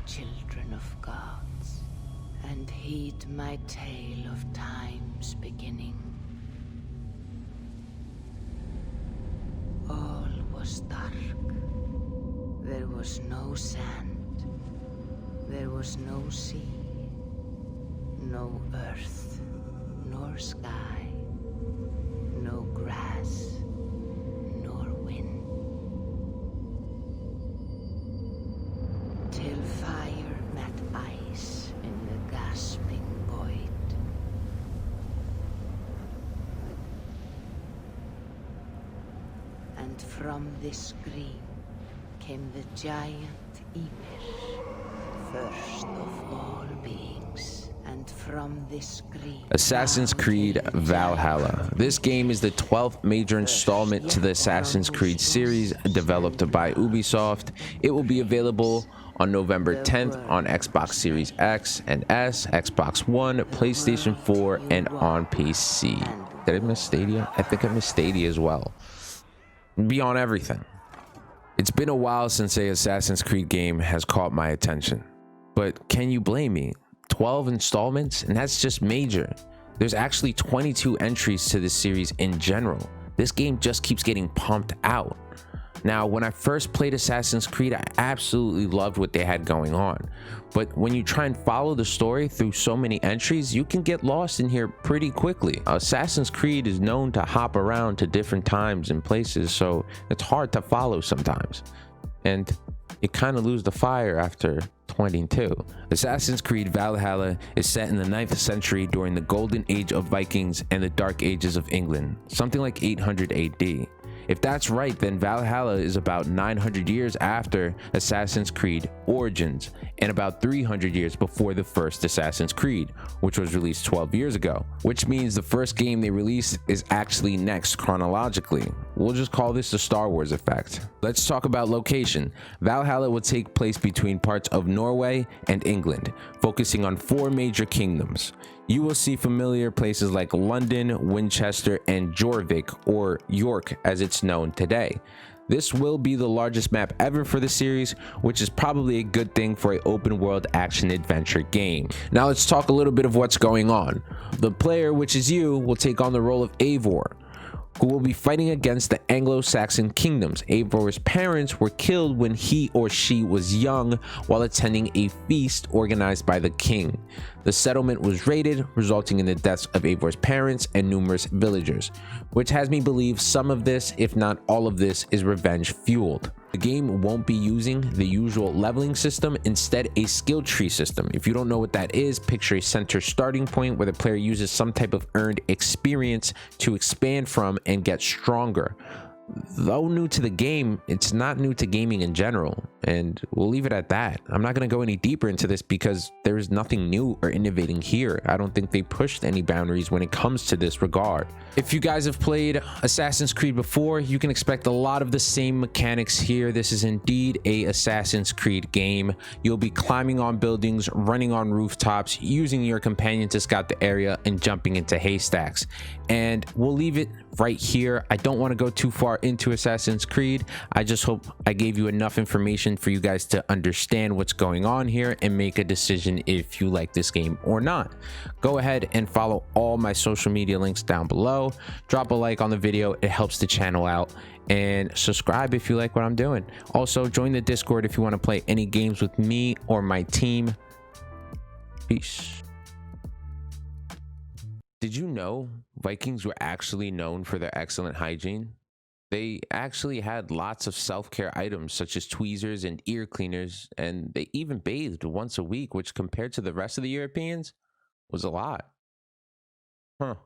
children of gods, and heed my tale of time's beginning. All was dark. There was no sand. There was no sea. No earth, nor sky. No grass, nor wind. Till fire met ice in the gasping void. And from this scream came the giant Ymir, first of all beings. And from this scream, Assassin's Creed Valhalla. This game is the 12th major installment to the Assassin's Creed series developed by Ubisoft. It will be available on November 10th on Xbox Series X and S, Xbox One, PlayStation 4, and on PC. Did I miss Stadia? I think I missed Stadia as well. Be on everything. It's been a while since a Assassin's Creed game has caught my attention, but can you blame me? 12 installments, and that's just major. There's actually 22 entries to this series in general. This game just keeps getting pumped out. Now, when I first played Assassin's Creed, I absolutely loved what they had going on. But when you try and follow the story through so many entries, you can get lost in here pretty quickly. Assassin's Creed is known to hop around to different times and places, so it's hard to follow sometimes. And you kind of lose the fire after 22. Assassin's Creed Valhalla is set in the 9th century during the golden age of Vikings and the dark ages of England, something like 800 AD. If that's right, then Valhalla is about 900 years after Assassin's Creed Origins and about 300 years before the first Assassin's Creed, which was released 12 years ago, which means the first game they released is actually next chronologically. We'll just call this the Star Wars effect. Let's talk about location. Valhalla will take place between parts of Norway and England, focusing on 4 major kingdoms. You will see familiar places like London, Winchester, and Jorvik, or York as it's known today. This will be the largest map ever for the series, which is probably a good thing for an open world action adventure game. Now let's talk a little bit of what's going on. The player, which is you, will take on the role of Eivor, who will be fighting against the Anglo-Saxon kingdoms. Eivor's parents were killed when he or she was young while attending a feast organized by the king. The settlement was raided, resulting in the deaths of Eivor's parents and numerous villagers, which has me believe some of this, if not all of this, is revenge fueled. The game won't be using the usual leveling system, instead a skill tree system. If you don't know what that is, picture a center starting point where the player uses some type of earned experience to expand from and get stronger. Though new to the game, it's not new to gaming in general, and we'll leave it at that. I'm not going to go any deeper into this because there's nothing new or innovating here. I don't think they pushed any boundaries when it comes to this regard. If you guys have played Assassin's Creed before, you can expect a lot of the same mechanics here. This is indeed a Assassin's Creed game. You'll be climbing on buildings, running on rooftops, using your companion to scout the area, and jumping into haystacks. And we'll leave it right here. I don't want to go too far into Assassin's Creed. I just hope I gave you enough information for you guys to understand what's going on here and make a decision if you like this game or not. Go ahead and follow all my social media links down below. Drop a like on the video, it helps the channel out, and subscribe if you like what I'm doing. Also, join the Discord if you want to play any games with me or my team. Peace. Did you know Vikings were actually known for their excellent hygiene? They actually had lots of self-care items such as tweezers and ear cleaners, and they even bathed once a week, which compared to the rest of the Europeans was a lot. Huh.